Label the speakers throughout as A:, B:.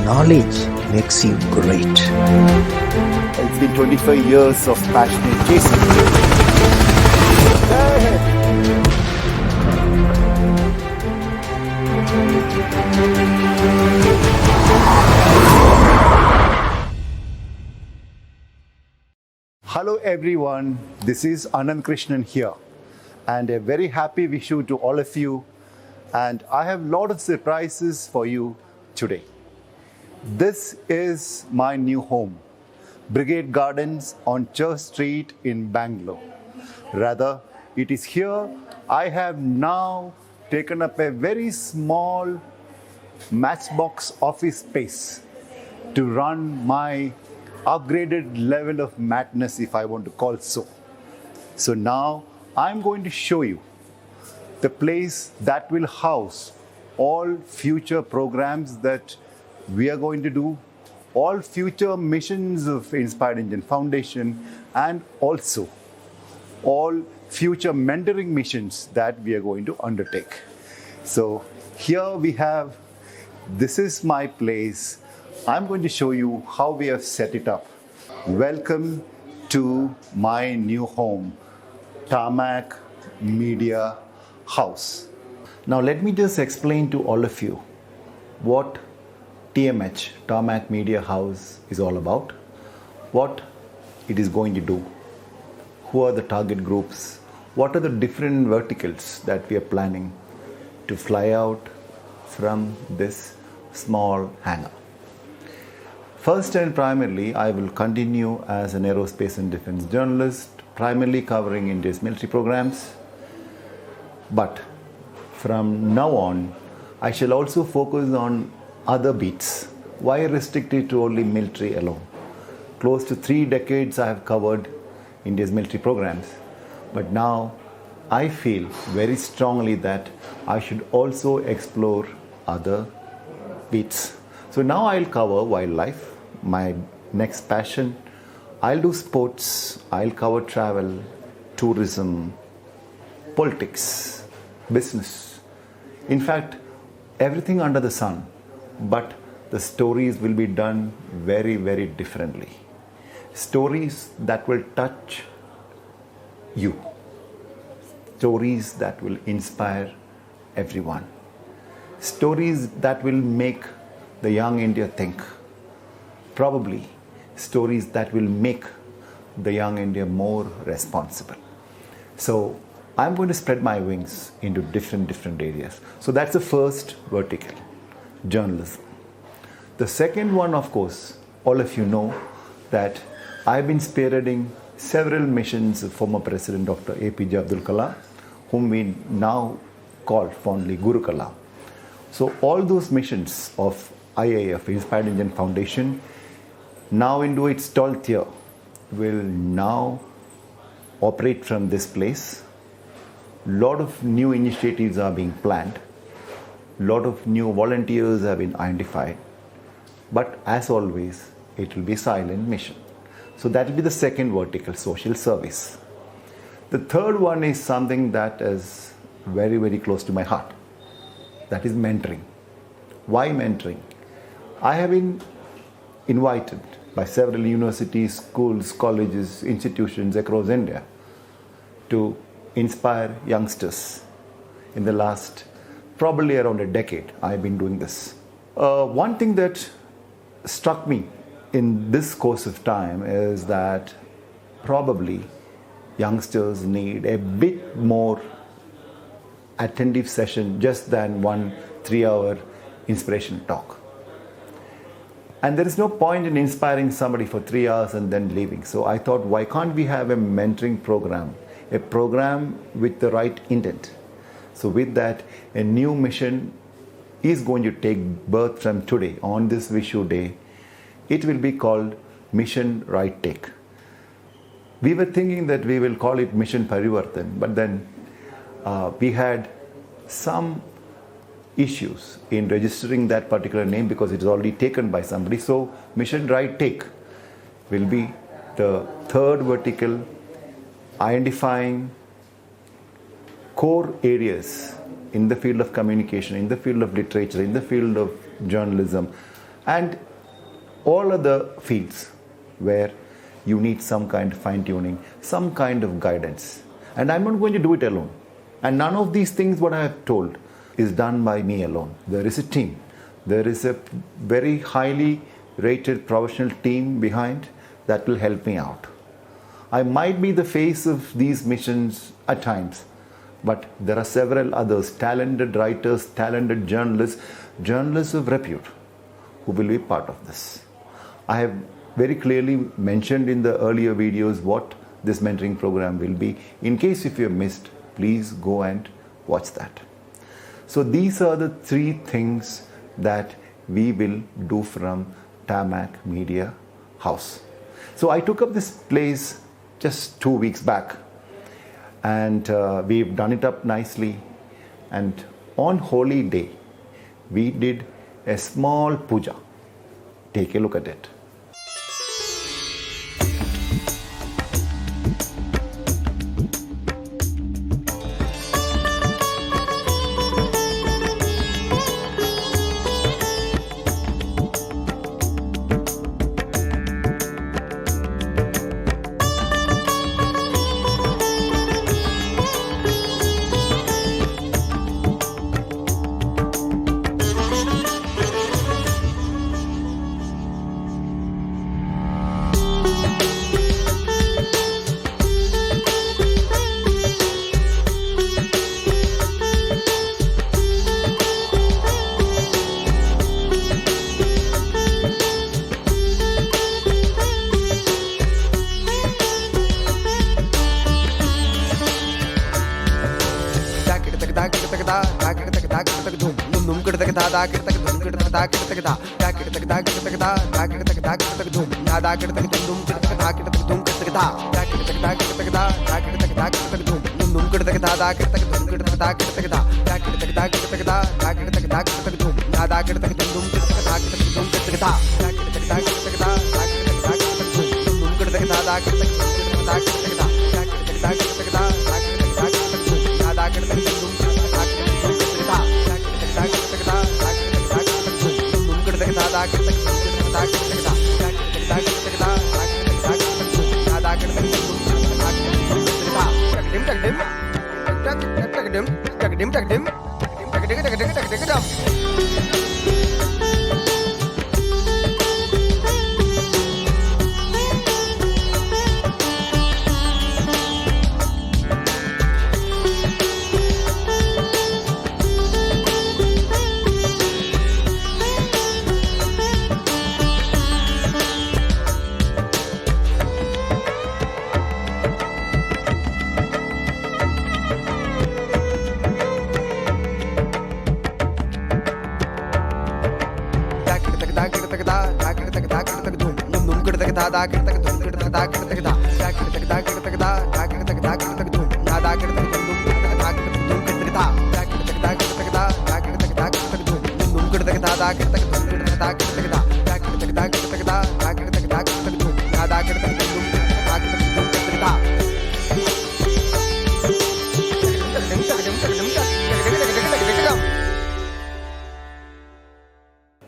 A: knowledge makes you great.
B: It's been 25 years of passionate chasing. Hello everyone, this is Anand Krishnan here, and a very happy Vishu to all of you. And I have a lot of surprises for you today. This is my new home, Brigade Gardens on Church Street in Bangalore. Rather, it is here I have now taken up a very small matchbox office space to run my upgraded level of madness, if I want to call so. So now I'm going to show you the place that will house all future programs that we are going to do, all future missions of Inspired Indian Foundation, and also all future mentoring missions that we are going to undertake. So here we have, this is my place. I'm going to show you how we have set it up. Welcome to my new home, Tarmac Media House. Now let me just explain to all of you what TMH, Tarmac Media House, is all about, what it is going to do, who are the target groups, what are the different verticals that we are planning to fly out from this small hangar. First and primarily, I will continue as an aerospace and defense journalist, primarily covering India's military programs. But from now on, I shall also focus on other beats. Why restrict it to only military alone? Close to 3 decades I have covered India's military programs. But now I feel very strongly that I should also explore other beats. So now I'll cover wildlife, my next passion. I'll do sports, I'll cover travel, tourism, politics, business. In fact, everything under the sun. But the stories will be done very, very differently. Stories that will touch you. Stories that will inspire everyone. Stories that will make the young India think. Probably stories that will make the young India more responsible. So I'm going to spread my wings into different areas. So that's the first vertical, journalism. The second one, of course, all of you know that I've been spearheading several missions of former President Dr. APJ Abdul Kalam, whom we now call fondly Guru Kalam. So all those missions of IIF, Inspired Indian Foundation, now into its 12th year, will now operate from this place. Lot of new initiatives are being planned. Lot of new volunteers have been identified. But as always, it will be silent mission. So that will be the second vertical, social service. The third one is something that is very, very close to my heart. That is mentoring. Why mentoring? I have been invited by several universities, schools, colleges, institutions across India to inspire youngsters. In the last probably around a decade, I've been doing this. One thing that struck me in this course of time is that probably youngsters need a bit more attentive session just than 1 3-hour inspiration talk. And there is no point in inspiring somebody for 3 hours and then leaving. So I thought, why can't we have a mentoring program, a program with the right intent? So with that, a new mission is going to take birth from today, on this Vishu Day. It will be called Mission Right Take. We were thinking that we will call it Mission Parivartan, but then we had some issues in registering that particular name because it is already taken by somebody. So Mission Right Take will be the third vertical, identifying core areas in the field of communication, in the field of literature, in the field of journalism, and all other fields where you need some kind of fine tuning, some kind of guidance. And I'm not going to do it alone. And none of these things, what I have told, is done by me alone. There is a team. There is a very highly rated professional team behind that will help me out. I might be the face of these missions at times, but there are several others, talented writers, talented journalists of repute, who will be part of this. I have very clearly mentioned in the earlier videos what this mentoring program will be. In case if you have missed, please go and watch that. So these are the 3 things that we will do from Tarmac Media House. So I took up this place just 2 weeks back, and we've done it up nicely. And on Holy Day, we did a small puja. Take a look at it.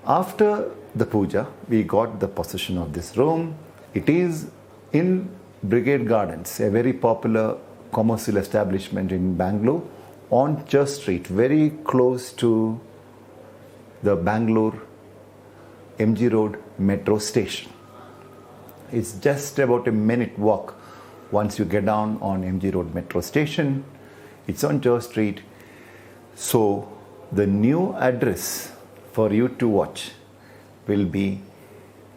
B: After the puja, we got the possession of this room. It is in Brigade Gardens, a very popular commercial establishment in Bangalore, on Church Street, very close to the Bangalore MG Road metro station. It's just about a minute walk once you get down on MG Road metro station. It's on Church Street. So the new address for you to watch will be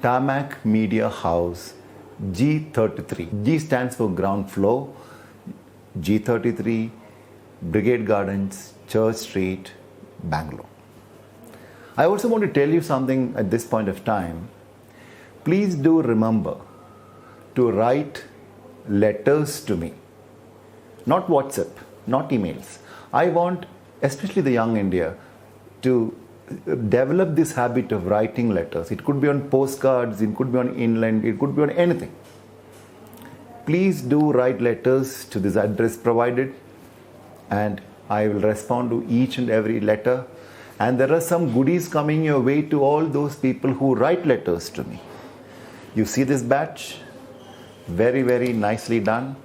B: Tarmac Media House G33. G stands for ground floor, G33, Brigade Gardens, Church Street, Bangalore. I also want to tell you something at this point of time. Please do remember to write letters to me, not WhatsApp, not emails. I want, especially the young India, to develop this habit of writing letters. It could be on postcards, it could be on inland, it could be on anything. Please do write letters to this address provided, and I will respond to each and every letter. And there are some goodies coming your way to all those people who write letters to me. You see this badge? Very, very nicely done.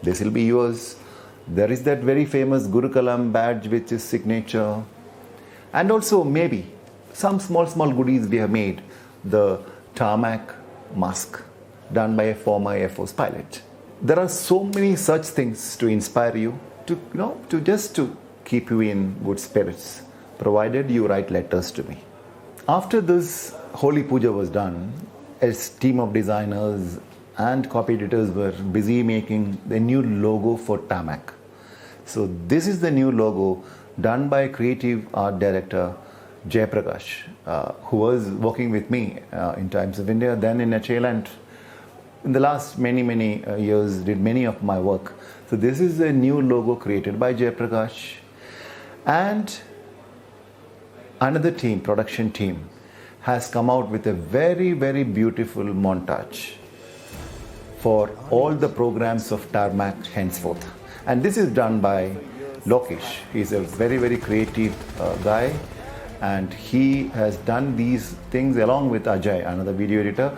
B: This will be yours. There is that very famous Guru Kalam badge, which is signature. And also maybe some small goodies we have made. The tarmac mask done by a former Air Force pilot. There are so many such things to inspire you, to keep you in good spirits, provided you write letters to me. After this Holy Puja was done, a team of designers and copy editors were busy making the new logo for Tarmac. So this is the new logo done by creative art director Jayaprakash, who was working with me in Times of India, then in HAL, and in the last many years did many of my work. So this is a new logo created by Jayaprakash. And another team, production team, has come out with a very beautiful montage for all the programs of Tarmac henceforth. And this is done by Lokesh. He's a very creative guy, and he has done these things along with Ajay, another video editor.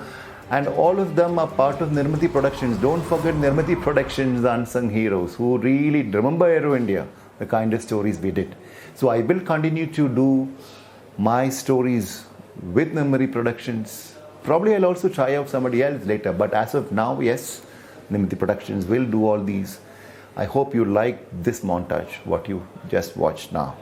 B: And all of them are part of Nirmati Productions. Don't forget Nirmati Productions, the unsung heroes who really remember Aero India, the kind of stories we did. So I will continue to do my stories with Nirmati Productions. Probably I'll also try out somebody else later, but as of now, yes, Nirmati Productions will do all these. I hope you like this montage, what you just watched now.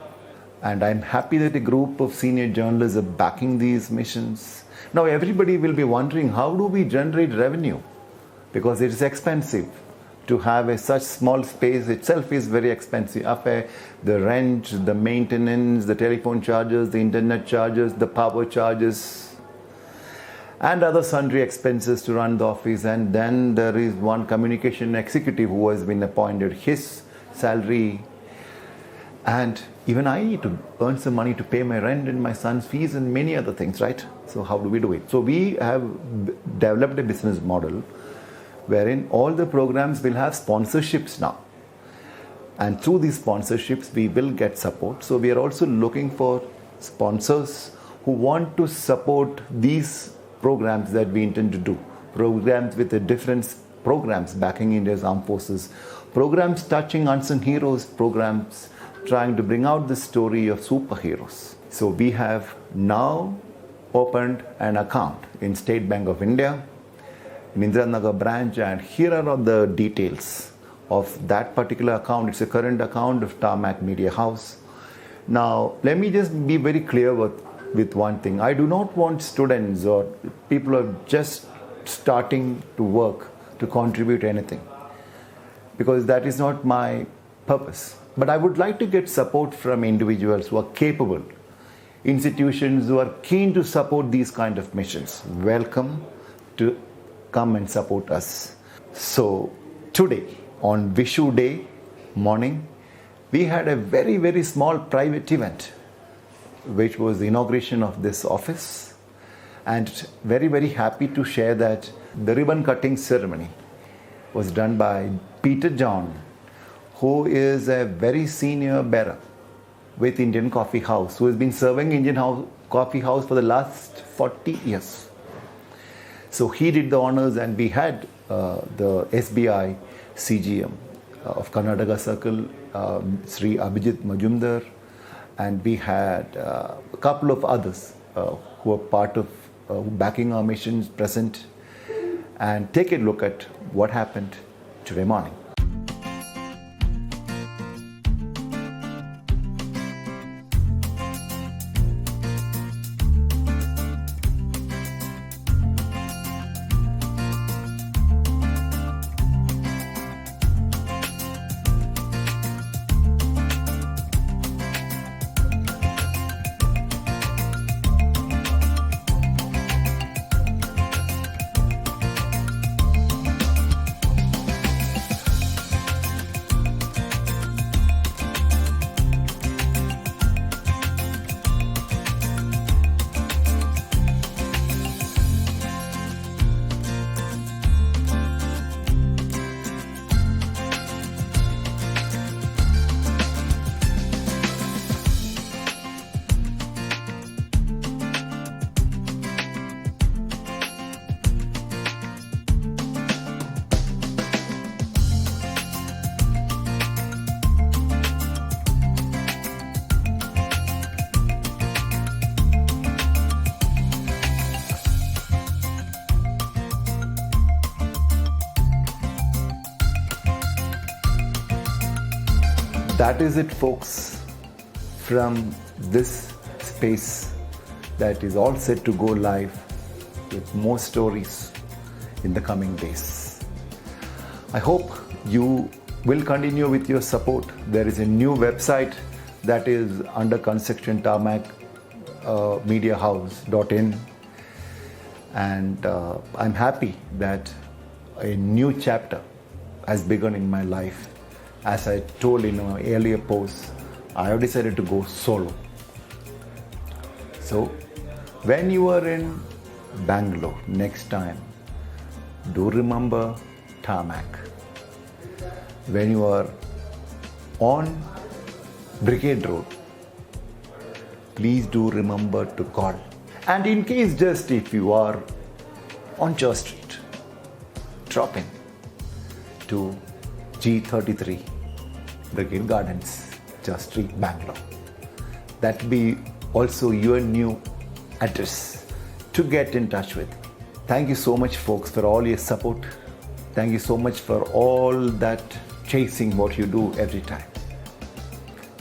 B: And I'm happy that a group of senior journalists are backing these missions. Now everybody will be wondering, how do we generate revenue? Because it is expensive to have such small space. Itself is very expensive. The rent, the maintenance, the telephone charges, the internet charges, the power charges, and other sundry expenses to run the office. And then there is one communication executive who has been appointed, his salary. And even I need to earn some money to pay my rent and my son's fees and many other things, right? So how do we do it? So we have developed a business model wherein all the programs will have sponsorships now. And through these sponsorships, we will get support. So we are also looking for sponsors who want to support these programs that we intend to do. Programs with the different programs backing India's armed forces. Programs touching unsung heroes, programs trying to bring out the story of superheroes. So we have now opened an account in State Bank of India, in Indiranagar branch, and here are all the details of that particular account. It's a current account of Tarmac Media House. Now, let me just be very clear with one thing. I do not want students or people who are just starting to work to contribute anything, because that is not my purpose. But I would like to get support from individuals who are capable, institutions who are keen to support these kind of missions. Welcome to come and support us. So today, on Vishu Day morning, we had a very small private event, which was the inauguration of this office. And very happy to share that the ribbon cutting ceremony was done by Peter John, who is a very senior bearer with Indian Coffee House, who has been serving Indian Coffee House for the last 40 years. So he did the honors, and we had the SBI CGM of Karnataka Circle, Sri Abhijit Majumdar, and we had a couple of others who are part of backing our missions present. And take a look at what happened today morning. that is it, folks, from this space that is all set to go live with more stories in the coming days. I hope you will continue with your support. There is a new website that is under construction, tarmacmediahouse.in, and I'm happy that a new chapter has begun in my life. As I told in an earlier post, I have decided to go solo. So when you are in Bangalore next time, do remember Tarmac. When you are on Brigade Road, please do remember to call. And in case just if you are on Church Street, drop in to G33 Brigade Gardens, Church Street, Bangalore. That be also your new address to get in touch with. Thank you so much, folks, for all your support. Thank you so much for all that chasing what you do every time.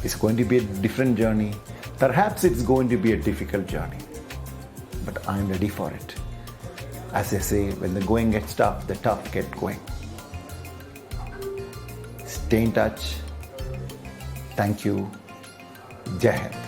B: It's going to be a different journey. Perhaps it's going to be a difficult journey, but I'm ready for it. As I say, when the going gets tough, the tough get going. Stay in touch. Thank you. Jai Hind.